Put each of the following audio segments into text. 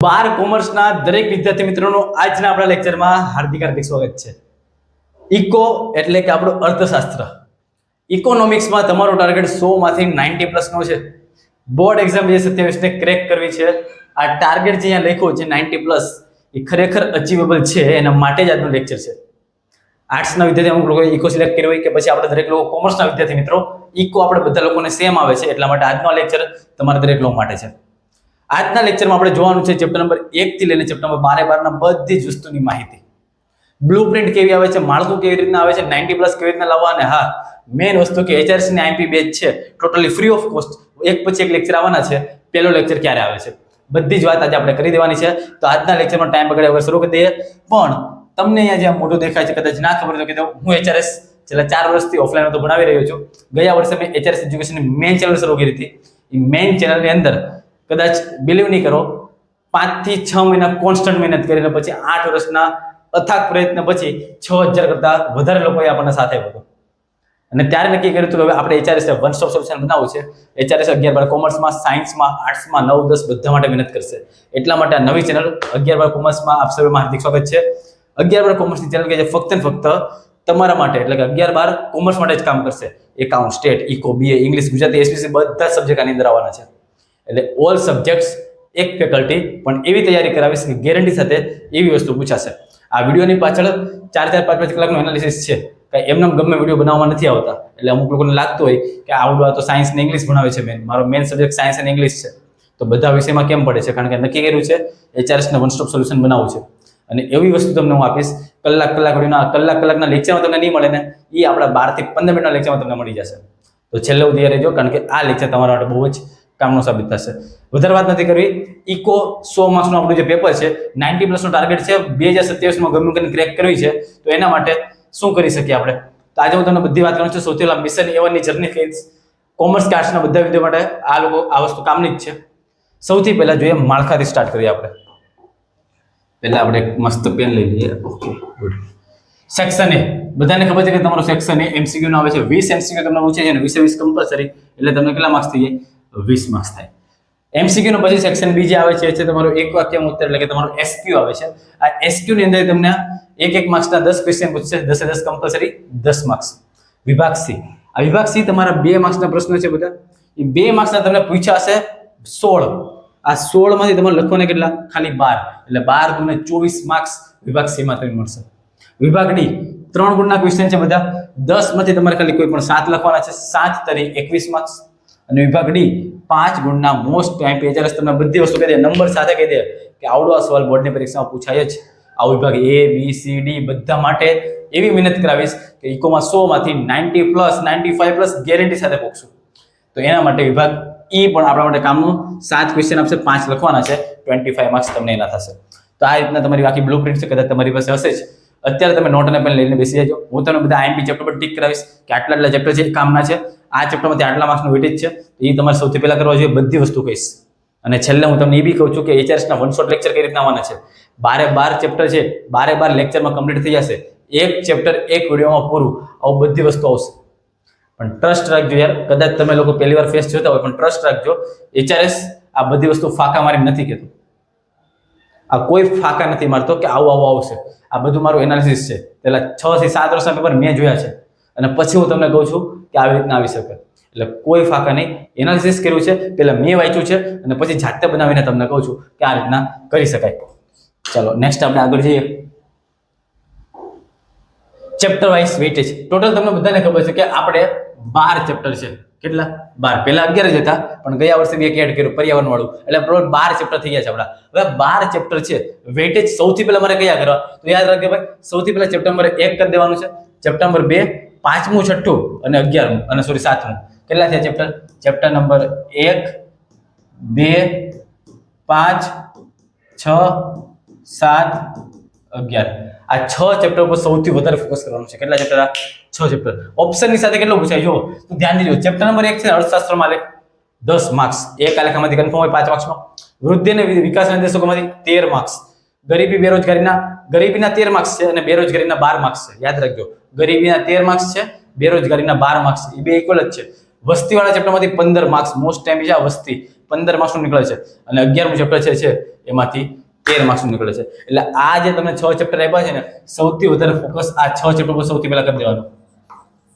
બાર કોમર્સના દરેક વિદ્યાર્થી મિત્રોનું આજના આપણા લેક્ચરમાં હાર્દિક સ્વાગત છે. ઇકો એટલે કે આપણું અર્થશાસ્ત્ર. ઇકોનોમિક્સમાં તમારો ટાર્ગેટ 100 માંથી 90 પ્લસનો છે. બોર્ડ એક્ઝામ 2027 ને ક્રેક કરવી છે. આ ટાર્ગેટ જે અહીંયા લખ્યો છે 90 પ્લસ એ ખરેખર અચીવેબલ છે. એના માટે જ આજનો લેક્ચર છે. આર્ટ્સના વિદ્યાર્થી અમુક લોકોએ ઇકો સિલેક્ટ કર્યો હોય કે પછી આપણે દરેક લોકો કોમર્સના વિદ્યાર્થી મિત્રો ઇકો આપણે બધા લોકોને સેમ આવે છે, એટલા માટે આજનો લેક્ચર તમારા દરેક લોકો માટે છે. આજના લેક્ચરમાં આપણે જોવાનું છે ચેપ્ટર નંબર 1 થી લઈને ચેપ્ટર નંબર 12 ના બધી જ વસ્તુની માહિતી. બ્લુપ્રિન્ટ કેવી આવે છે, માળખું કેવી રીતના આવે છે, 90 પ્લસ કેવી રીતના લાવવા, અને હા મેઇન વસ્તુ કે HRC ની આઈએમપી બેચ છે ટોટલી ફ્રી ઓફ કોસ્ટ. એક પછી એક લેક્ચર આવવાના છે. પહેલો લેક્ચર ક્યારે આવે છે બધી જ વાત આજે આપણે કરી દેવાની છે. તો આજના લેક્ચરમાં ટાઈમ બગાડ્યા વગર શરૂ કરી દઈએ. પણ તમને અહીંયા જે મોટું દેખાય છે કદાચ ના ખબર હોય તો કે હું HRS છેલ્લા 4 વર્ષથી ઓફલાઈન તો ભણાવી રહ્યો છું. ગયા વર્ષે મેં HRS એજ્યુકેશનની મેઇન ચેનલ શરૂ કરી હતી. એ મેઇન ચેનલની અંદર કદાચ બિલીવ નહીં કરો 5 થી 6 મહિના કોન્સ્ટન્ટ મહેનત કરીને પછી 8 વર્ષના અથાગ પ્રયત્ન પછી 6000 કરતા વધારે લોકોએ આપણને સાથે આપ્યો. અને ત્યારે નક્કી કર્યું હતું કે હવે આપણે HRS વન સ્ટોપ સોલ્યુશન બનાવવું છે. HRS 11-12 કોમર્સમાં, સાયન્સમાં, આર્ટ્સમાં 9-10 બધા માટે મહેનત કરશે. એટલા માટે આ નવી ચેનલ 11-12 કોમર્સમાં આપ સૌનું હાર્દિક સ્વાગત છે. 11-12 કોમર્સની ચેનલ કે જે ફક્ત ને ફક્ત તમારા માટે એટલે કે 11-12 કોમર્સ માટે જ કામ કરશે. Account, state, eco, BA, English, Gujarati, SPC બધા સબ્જેક્ટ આની અંદર આવવાના છે. એટલે ઓલ સબ્જેક્ટ્સ એક ફેકલ્ટી પણ એવી તૈયારી કરાવીશ કે ગેરંટી સાથે એવી વસ્તુ પૂછાશે. આ વિડીયોની પાછળ 4-5 કલાકનું એનાલિસિસ છે. કે એમને ગમે વિડીયો બનાવવા નથી આવતા. એટલે અમુક લોકોને લાગતું હોય કે આવડવા તો સાયન્સ ને ઇંગ્લિશ ભણાવે છે. મારો મેઇન સબ્જેક્ટ સાયન્સ અને ઇંગ્લિશ છે. તો બધા વિષયમાં કેમ પડે છે? કારણ કે નક્કી કર્યું છે HRS ને વન સ્ટોપ સોલ્યુશન બનાવવું છે. અને એવી વસ્તુ તમને હું આપીશ કલાકના લેક્ચરમાં તમને નહીં મળે ને, એ આપણા 12 થી 15 મિનિટના લેક્ચરમાં તમને મળી જશે. તો છેલ્લે સુધી રહેજો, કારણ કે આ લેક્ચર તમારા માટે બહુ જ કામનો સાબિત થશે. વધારે વાત નથી કરવી. ઇકો 100 માર્ક્સનું આપણું જે પેપર છે 90 પ્લસનો ટાર્ગેટ છે. 2027માં ગમે કરીને ક્રેક કરવી છે. તો એના માટે શું કરી શકીએ આપણે? તો આજે હું તમને બધી વાત કરું છું. સૌથી પહેલા મિશન A1 ની જર્ની કહીશ. કોમર્સ કે આર્ટ્સના બધા વિદ્યાર્થીઓ માટે આ વસ્તુ કામની જ છે. સૌથી પહેલા જોઈએ માળખાથી સ્ટાર્ટ કરીએ આપણે. પહેલા આપણે એક મસ્ત પેન લઈ લઈએ. Okay good. સેક્શન A બધાને ખબર છે કે તમારો સેક્શન A MCQ નો આવે છે. 20 MCQ તમને પૂછે છે અને 20 કમ્પલસરી, એટલે તમને કેટલા માર્ક્સ થઈ જાય? 20 માર્ક્સ થાય. MCQ નો પછી સેક્શન B જે આવે છે તમારો એક વાક્યમાં ઉત્તર એટલે કે તમારો SQ આવે છે. આ SQ ની અંદર તમને એક માર્ક્સના 10 ક્વેશ્ચન પૂછશે. 10 કમ્પલસરી 10 માર્ક્સ. વિભાગ C. આ વિભાગ C તમારા 2 માર્ક્સના પ્રશ્નો છે બધા. એ 2 માર્ક્સના તમને પૂછ્યા છે 16. આ 16 માંથી તમારે લખવાના કેટલા? ખાલી 12. એટલે 12 ગુણ્યા 24 માર્ક્સ વિભાગ C માં તમને મળશે. વિભાગ D 3 ગુણના ક્વેશ્ચન છે બધા. 10 માંથી તમારે ખાલી કોઈ પણ 7 લખવાના છે. 7 તરી 21 માર્ક્સ. અને વિભાગ D 5 ગુણના મોસ્ટ ટાઈમ HRS તમને બધી વસ્તુ કહી દે, નંબર સાથે કહી દે કે આવડો આ સવાલ બોર્ડની પરીક્ષામાં પૂછાય જ. આ વિભાગ A, B, C, D બધા માટે એવી મહેનત કરાવીશ કે ઇકોમાં 100 માંથી 90 પ્લસ 95 પ્લસ ગેરંટી સાથે પહોંચશું. તો એના માટે વિભાગ E પણ આપણા માટે કામનું 7 ક્વેશ્ચન આપશે. 5 લખવાના છે. 25 માર્ક્સ તમને એના થશે. તો આ રીતના તમારી બાકી બ્લુપ્રિન્ટ છે, કદાચ તમારી પાસે હશે જ. અત્યારે તમે નોટ અને પેન લઈને બેસી જજો. હું તમને બધા IMP ચેપ્ટર પર ટિક કરાવીશ કે આટલા ચેપ્ટર છે કામના છે. આ ચેપ્ટરમાંથી આટલા માર્ક્સનું વેટેજ છે. એ તમારે સૌથી પહેલા કરવા જોઈએ. બધી વસ્તુ કહીશ. અને છેલ્લે હું તમને એ બી કહું છું કે HRS ના વન શોટ લેક્ચર કઈ રીતના આવવાના છે. 12 ચેપ્ટર છે. 12 લેક્ચરમાં કમ્પ્લીટ થઈ જશે. એક ચેપ્ટર એક વિડીયોમાં પૂરું. આવું બધી વસ્તુ આવશે. પણ ટ્રસ્ટ રાખજો યાર. કદાચ તમે લોકો પહેલી વાર ફેસ જોતા હોય પણ ટ્રસ્ટ રાખજો. HRS આ બધી વસ્તુ ફાકા મારી નથી કહેતું. આ કોઈ ફાકા નથી મારતો કે આવું આવશે. આ બધું મારું એનાલિસિસ છે. પેલા 6 થી 7 વર્ષના પેપર મેં જોયા છે અને પછી હું તમને કહું છું કે આવી રીતના આવી શકે. એટલે કોઈ ફાકા નહીં. એનાલિસિસ કર્યું છે, પેલા મેં વાંચ્યું છે અને પછી જાતે બનાવીને તમને કહું છું કે આ રીતના કરી શકાય. ચલો નેક્સ્ટ આપણે આગળ જઈએ. Chapter wise weightage. ટોટલ તમને બધાને ખબર છે કે આપણે 12 ચેપ્ટર છે. કેટલા? 12. પહેલા 11 જ હતા પણ ગયા વર્ષે એક એડ કર્યું પર્યાવરણ વાળું. એટલે 12 ચેપ્ટર થઈ ગયા છે આપણા. હવે 12 ચેપ્ટર છે. વેટેજ સૌથી પહેલા મારે કયા કરવા? તો યાદ રાખજો ભાઈ, સૌથી પહેલા ચેપ્ટર નંબર 1 કરી દેવાનું છે. ચેપ્ટર નંબર 2, 5મું, 6ઠું અને 11મું અને 7મું. કેટલા થયા ચેપ્ટર? Chapter number 1, 2, 5, 6, 7, 11. આ 6 ચેપ્ટર પર સૌથી વધારે ફોકસ કરવાનું છે. કેટલા ચેપ્ટર? આ 6 ચેપ્ટર. ઓપ્શનની સાથે કેટલું પૂછાય જો તો ધ્યાન દેજો. ચેપ્ટર નંબર 1 છે અર્થશાસ્ત્રમાં આલેખ 10 માર્ક્સ. એક આલેખમાંથી કન્ફર્મ હોય 5 માર્ક્સનો. વૃદ્ધિ અને વિકાસ નિર્દેશકોમાંથી 13 માર્ક્સ. ગરીબીના 13 માર્ક્સ છે અને બેરોજગારીના 12 માર્ક્સ છે. યાદ રાખજો, ગરીબીના 13 માર્ક્સ છે, બેરોજગારીના 12 માર્ક્સ છે. એ બે ઇક્વલ જ છે. વસ્તીવાળા ચેપ્ટરમાંથી 15 માર્ક્સ. મોસ્ટ ટાઈમ છે આ વસ્તી. 15 માર્ક્સનું નીકળે છે અને 11મું ચેપ્ટર છે એમાંથી 13 માર્ક્સનું નીકળે છે. એટલે આ જે તમને 6 ચેપ્ટર આપ્યા છે ને, સૌથી વધારે ફોકસ આ 6 ચેપ્ટર પર સૌથી પહેલા કરી દેવાનું,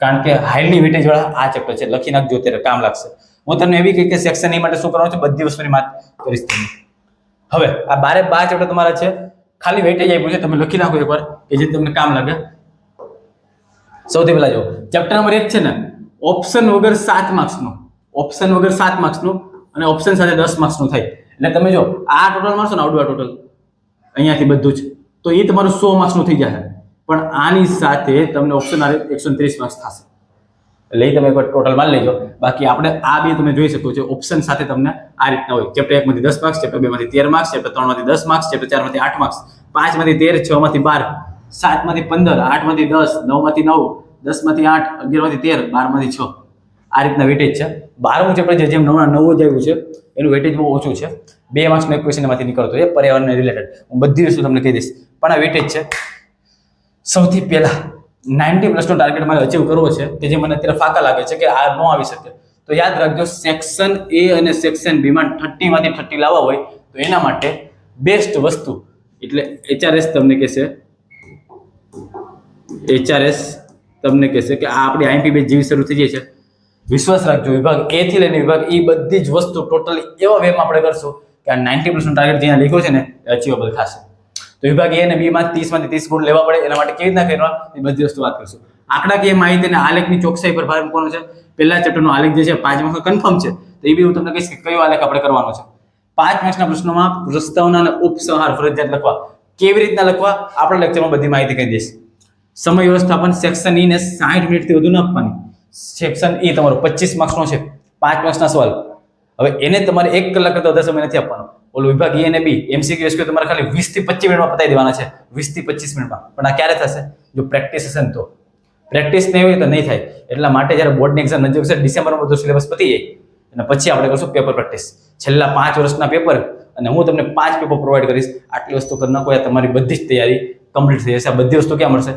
કારણ કે હાઈલી વેટેજ વાળા આ ચેપ્ટર છે. લખી નાખજો, અત્યારે કામ લાગશે. હું તમને એવી કહી કે સેક્શન એ માટે શું કરવાનું છે, બધી વસ્તુની વાત કરીશ તમને. હવે આ 12 ચેપ્ટર તમારા છે, ખાલી વેટેજ આપ્યું છે, તમે લખી નાખો એકવાર કે જે તમને કામ લાગે. સૌથી પહેલા જો ચેપ્ટર નંબર 1 છે ને, ઓપ્શન વગર 7 માર્ક્સનું, ઓપ્શન વગર 7 માર્ક્સનું અને ઓપ્શન સાથે 10 માર્ક્સનું થાય. એટલે તમે જો આ ટોટલ મારશો ને, આવડું આ ટોટલ અહીંયાથી બધું જ, તો એ તમારું 100 માર્ક્સનું થઈ જશે. પણ આની સાથે તમને ઓપ્શન 130 માર્ક્સ થશે. એટલે એ તમે એકવાર ટોટલ મારી લેજો. બાકી આપણે આ બે તમે જોઈ શકો છો, ઓપ્શન સાથે તમને આ રીતના હોય. ચેપ્ટર 1 માંથી 10 માર્ક્સ, ચેપ્ટર 2 માંથી 13 માર્ક્સ, ચેપ્ટર 3 માંથી 10 માર્ક્સ, ચેપ્ટર 4 માંથી 8 માર્ક્સ, 5 માંથી 13, 6 માંથી 12, 7 માંથી 15, 8 માંથી 10, 9 માંથી 9, 10 માંથી 8, 11 માંથી 13, 12 માંથી 6. આ રીતના વેટેજ છે. 12મું ચેપ્ટર જેમ નવું જ આવ્યું છે એનું વેટેજ બહુ ઓછું છે. 2 માર્ક્સનો એક ક્વેશ્ચન એમાંથી નીકળતો છે પર્યાવરણને રિલેટેડ. હું બધી વસ્તુ તમને કહી દઈશ, પણ આ વેટેજ છે. સૌથી પહેલા 90+ નો ટાર્ગેટ મારે અચીવ કરવો છે, કે જે મને અત્યારે ફાકા લાગે છે કે આ ન આવી શકે. તો યાદ રાખજો, સેક્શન એ અને સેક્શન બી માં 30 માંથી 30 લાવવા હોય તો એના માટે બેસ્ટ વસ્તુ એટલે HRS તમને કહેશે, HRS તમને કહેશે કે આ આપણી IMP બેચ જેવી શરૂ થઈ જાય છે. વિશ્વાસ રાખજો, વિભાગ A થી લઈને વિભાગ E બધી જ વસ્તુ ટોટલી એવા વેમાં આપણે કરશું કે આ 90+ નો ટાર્ગેટ જ્યાં લખ્યો છે ને એ અચીવેબલ થશે. તો વિભાગ A અને B માં 30 માંથી 30 ગુણ લેવા પડે. એના માટે કેવી રીતના કરવા એ બધી વસ્તુ વાત કરીશું. આંકડાકીય માહિતી અને આલેખની ચોકસાઈ પર ભાર મૂકવાનો છે. પહેલા ચેપ્ટરનો આલેખ જે છે 5 માર્ક્સનો કન્ફર્મ છે, તો એ બી હું તમને કહીશ કે કયો આલેખ આપણે કરવાનો છે. 5 માર્ક્સના પ્રશ્નોમાં પ્રસ્તાવના અને ઉપસંહાર ફરજિયાત લખવા. કેવી રીતના લખવા આપણા લેક્ચરમાં બધી માહિતી કહી દઈશ. સમય વ્યવસ્થાપન સેક્શન E ને 60 મિનિટથી વધુ ન આપવાની. સેક્શન E તમારો 25 માર્ક્સનો છે, 5 માર્ક્સના સવાલ. હવે એને તમારે 1 કલાક કરતા વધારે સમય નથી આપવાનો. ઓલો વિભાગ E અને B MCQ SQ તમારે ખાલી 20 થી 25 મિનિટમાં પતાવી દેવાના છે, 20 થી 25 મિનિટમાં. પણ આ ક્યારે થશે? જો પ્રેક્ટિસ હશે ને તો. પ્રેક્ટિસ નહીં હોય તો નહીં થાય. એટલા માટે જ્યારે બોર્ડની એક્ઝામ નજીક છે, ડિસેમ્બરમાં બધો સિલેબસ પતી જાય અને પછી આપણે કરશું પેપર પ્રેક્ટિસ. છેલ્લા 5 વર્ષના પેપર અને હું તમને 5 પેપર પ્રોવાઈડ કરીશ. આટલી વસ્તુ કરી નાખો, તમારી બધી જ તૈયારી કમ્પ્લીટ થઈ જશે. આ બધી વસ્તુ ક્યાં મળશે?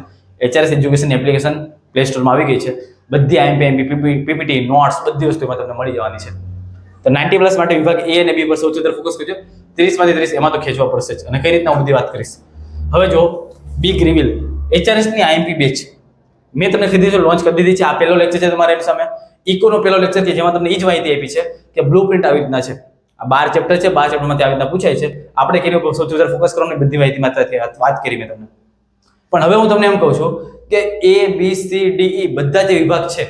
HRS એજ્યુકેશન એપ્લિકેશન પ્લે સ્ટોરમાં આવી ગઈ છે. બધી IMP PPT નોટ્સ બધી વસ્તુમાં તમને મળી જવાની છે. તો 90+ માટે વિભાગ A અને B પર સૌથી વધારે ફોકસ કરજો. 30 માંથી 30 એમાં તો ખેંચવા પડશે જ. અને કઈ રીતના હું બધી વાત કરીશ. હવે જો બિગ રિવીલ HRS ની IMP બેચ મેં તમને કીધી છે, લોન્ચ કરી દીધી છે. આ પહેલો લેક્ચર છે તમારા એની સામે. ઇકોનો પહેલો લેક્ચર છે જેમાં તમને એ જ માહિતી આપી છે કે બ્લુપ્રિન્ટ આવી રીતના છે. આ 12 ચેપ્ટર છે, 12 ચેપ્ટરમાંથી આવી રીતના પૂછાય છે. આપણે કેવી રીતે સૌથી વધારે ફોકસ કરવાની બધી માહિતી માત્ર વાત કરી મેં તમને. પણ હવે હું તમને એમ કહું છું કે A B C D E બધા જે વિભાગ છે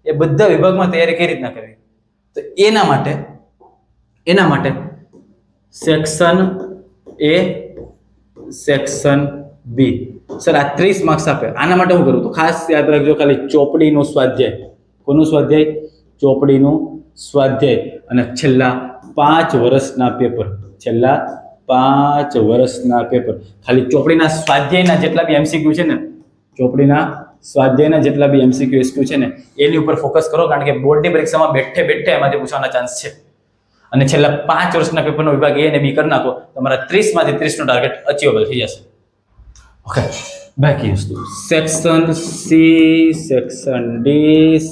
એ બધા વિભાગમાં તૈયારી કઈ રીતના કરવી. તો એના માટે section A, section B. Sir આ 30 માર્ક્સ આપે, આના માટે હું કરું તો ખાસ યાદ રાખજો, ખાલી ચોપડીનું સ્વાધ્યાય. કોનું સ્વાધ્યાય? ચોપડીનું સ્વાધ્યાય. અને છેલ્લા 5 વર્ષના પેપર, છેલ્લા 5 વર્ષના પેપર ખાલી ચોપડીના સ્વાધ્યાયના જેટલા બી MCQ છે ને, ચોપડીના સ્વાધ્યાયના જેટલા બી MCQ SQ છે ને એની ઉપર ફોકસ કરો. કારણ કે બોર્ડની પરીક્ષામાં બેઠે એમાંથી પૂછવાના ચાન્સ છે. અને છેલ્લા 5 વર્ષના પેપરનો વિભાગ A અને B કરી નાખો, તમારા 30 માંથી 30 નો ટાર્ગેટ અચીવેબલ થઈ જશે. ઓકે, બાકી વસ્તુ section C, section D,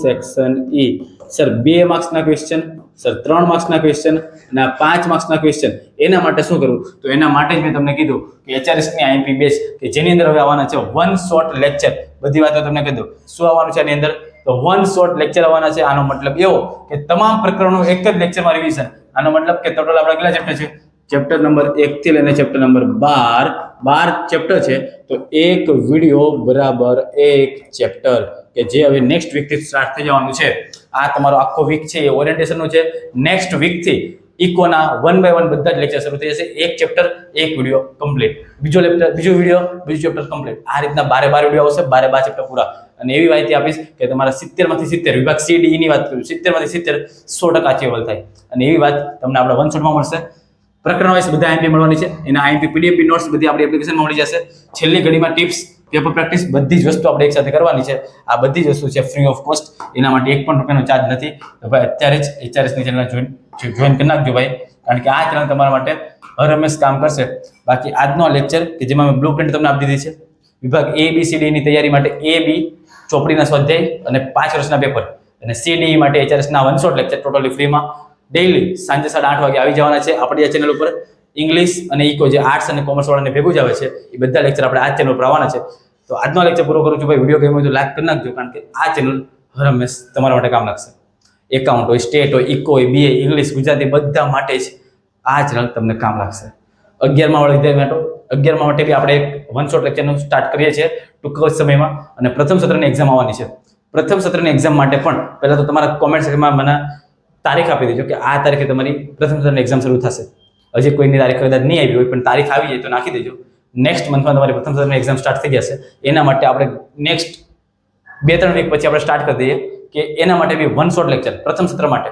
section E. Sir 2 માર્ક્સના ક્વેશ્ચન, સર 3 માર્ક્સના ક્વેશ્ચન અને 5 માર્ક્સના ક્વેશ્ચન. એના માટે શું કરવું? તો એના માટે જ મેં તમને કીધું કે HRS ની IMP બેચ કે જેની અંદર હવે આવવાના છે 1 શોર્ટ લેક્ચર. બધી વાતો તમને કહી દઉં શું આવવાનું છે એની અંદર. તો 1 શોર્ટ લેક્ચર આવવાના છે. આનો મતલબ એવો કે તમામ પ્રકરણો એક જ લેક્ચરમાં રિવિઝન. આનો મતલબ કે ટોટલ આપણા કેટલા ચેપ્ટર છે? ચેપ્ટર નંબર 1 થી લઈને ચેપ્ટર નંબર 12 ચેપ્ટર છે. તો એક વિડિયો બરાબર 1 ચેપ્ટર, કે જે હવે નેક્સ્ટ વીક થી સ્ટાર્ટ થઈ જવાનું છે. આ તમારો આખો વીક છે એ ઓરિએન્ટેશનનો છે. નેક્સ્ટ વીક થી ઇકોના 1 બાય 1 બધા જ લેક્ચર શરૂ થઈ જશે. એક ચેપ્ટર એક વિડિયો કમ્પ્લીટ, બીજો વિડિયો બીજો ચેપ્ટર કમ્પ્લીટ. આ રીતના 12 વિડિયો આવશે, 12 ચેપ્ટર પૂરા. અને એવી માહિતી આપીશ કે તમારા 70 માંથી 70 વિભાગ C D E ની વાત કરું, 70 માંથી 70 100% અચીવેબલ થાય. અને એવી વાત તમને આપણા 1 શોટમાં મળશે. પ્રકરણ વાઇઝ બધા IMP મળવાની છે. એના IMP PDF નોટ્સ બધી આપણી એપ્લિકેશનમાં મળી જશે. છેલ્લી ઘડીમાં ટિપ્સ, પેપર પ્રેક્ટિસ બધી જ વસ્તુ આપણે એકસાથે કરવાની છે. આ બધી જ વસ્તુ છે ફ્રી ઓફ કોસ્ટ. એના માટે 1 પણ રૂપિયાનો ચાર્જ નથી. તો ભાઈ અત્યારે જ HRS ની ચેનલ જોઈન કરી નાખજો ભાઈ, કારણ કે આ ચેનલ તમારા માટે હર હંમેશ કામ કરશે. બાકી આજનો લેક્ચર કે જેમાં મેં બ્લુપ્રિન્ટ તમને આપી દીધી છે વિભાગ A B C D ની તૈયારી માટે, A B ચોપડીના સ્વાધ્યાય અને 5 વર્ષના પેપર, અને C D E માટે HRS ના 1 શોર્ટ લેક્ચર ટોટલી ફ્રીમાં. ડેઈલી સાંજે 8:30 વાગે આવી જવાના છે આપણી આ ચેનલ ઉપર. ઇંગ્લિશ અને ઇકો જે આર્ટ્સ અને કોમર્સ વાળાને ભેગું જ આવે છે એ બધા લેક્ચર આપણે આ ચેનલ ઉપર આવવાના છે. તો આજનો લેક્ચર પૂરો કરું છું ભાઈ. વિડીયો ગમ્યો હોય તો લાઈક કરી નાખજો, કારણ કે આ ચેનલ હર હંમેશ તમારા માટે કામ લાગશે. એકાઉન્ટ હોય, સ્ટેટ હોય, ઇકો હોય, બીએ, ઇંગ્લિશ, ગુજરાતી બધા માટે જ આ ચેનલ તમને કામ લાગશે. 11મા વાળા વિદ્યાર્થી માટે 11મા માટે બી આપણે એક વન શોટ લેક્ચરનું સ્ટાર્ટ કરીએ છીએ ટૂંક જ સમયમાં. અને પ્રથમ સત્રની એક્ઝામ આવવાની છે. પ્રથમ સત્રની એક્ઝામ માટે પણ પહેલા તો તમારા કોમેન્ટ સેક્શનમાં મને તારીખ આપી દેજો કે આ તારીખે તમારી પ્રથમ સત્રની એક્ઝામ શરૂ થશે. હજી કોઈની તારીખ કદાચ નહીં આવી હોય પણ તારીખ આવી જાય તો નાખી દેજો. નેક્સ્ટ મંથમાં તમારી પ્રથમ સત્રની એક્ઝામ સ્ટાર્ટ થઈ જશે. એના માટે આપણે નેક્સ્ટ 2-3 વીક પછી આપણે સ્ટાર્ટ કરી દઈએ કે એના માટે બી વન શોટ લેક્ચર પ્રથમ સત્ર માટે.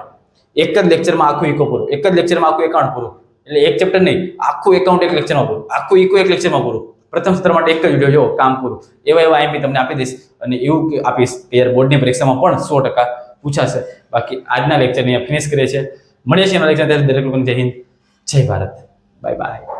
એક જ લેક્ચરમાં આખું ઇકો પૂરું, એક જ લેક્ચરમાં આખું એકાઉન્ટ પૂરું. એટલે એક ચેપ્ટર નહીં, આખું એકાઉન્ટ એક લેક્ચરમાં પૂરું, આખું ઇકો એક લેક્ચરમાં પૂરું. પ્રથમ સત્ર માટે એક જ વિડીયો જો કામ પૂરું. એવા આઈએમપી તમને આપી દઈશ અને એવું આપીશ કે યાર બોર્ડની પરીક્ષામાં પણ 100% પૂછાશે. બાકી આજના લેક્ચરની ફિનિશ કરીએ છીએ. મળીએ છીએ એના લેક્ચર. દરેક લોકોને જય હિન્દ, જય ભારત, બાય બાય.